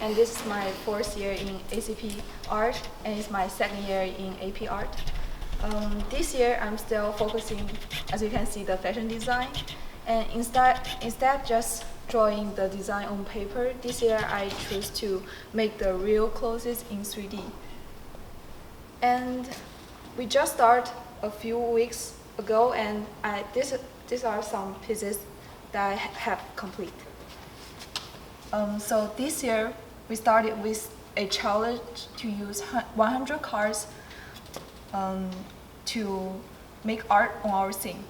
and this is my 4th year in ACP art, and it's my 2nd year in AP art. This year I'm still focusing, as you can see, the fashion design, and instead just drawing the design on paper. This year I choose to make the real clothes in 3D. And we just started a few weeks ago, and these are some pieces that I have complete. So this year we started with a challenge to use 100 cards to make art on our theme.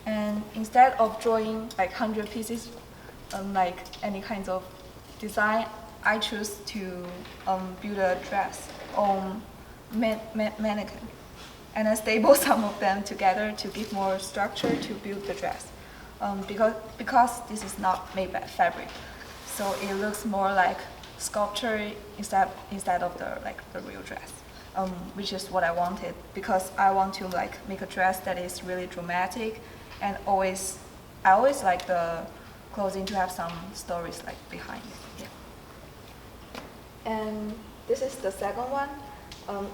And instead of drawing like 100 pieces, like any kinds of design, I choose to build a dress on mannequin, and I staple some of them together to give more structure to build the dress. Because this is not made by fabric, so it looks more like sculpture instead of the real dress, which is what I wanted, because I want to make a dress that is really dramatic, and I always like the clothing to have some stories behind it. Yeah. And this is the second one.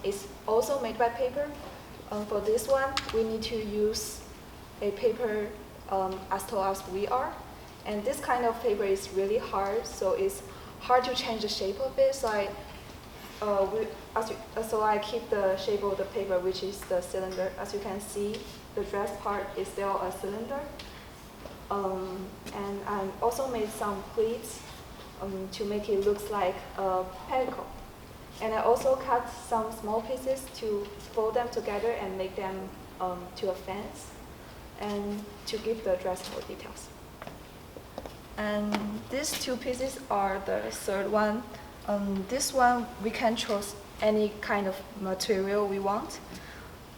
It's also made by paper. For this one, we need to use a paper as tall as we are. And this kind of paper is really hard, so it's hard to change the shape of it. So I keep the shape of the paper, which is the cylinder. As you can see, the dress part is still a cylinder. And I also made some pleats to make it look like a petticoat. And I also cut some small pieces to fold them together and make them to a fence, and to give the dress more details. And these two pieces are the third one. This one we can choose any kind of material we want,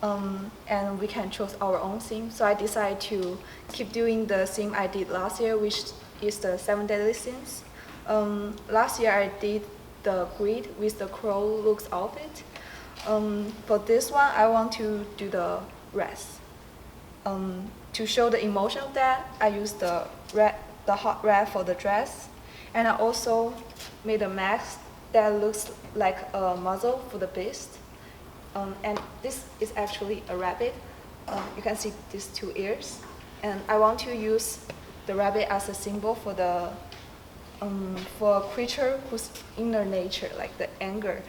and we can choose our own theme. So I decided to keep doing the theme I did last year, which is the 7 deadly sins. Last year I did the grid with the crow looks of it. For this one, I want to do the rest. To show the emotion of that, I used the hot red for the dress, and I also made a mask that looks like a muzzle for the beast. And this is actually a rabbit. You can see these 2 ears, and I want to use the rabbit as a symbol for a creature whose inner nature, like the anger,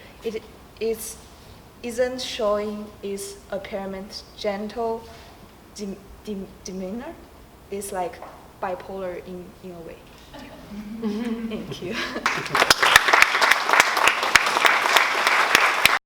isn't showing its apparent gentle demeanor. It's like bipolar in a way. Thank you.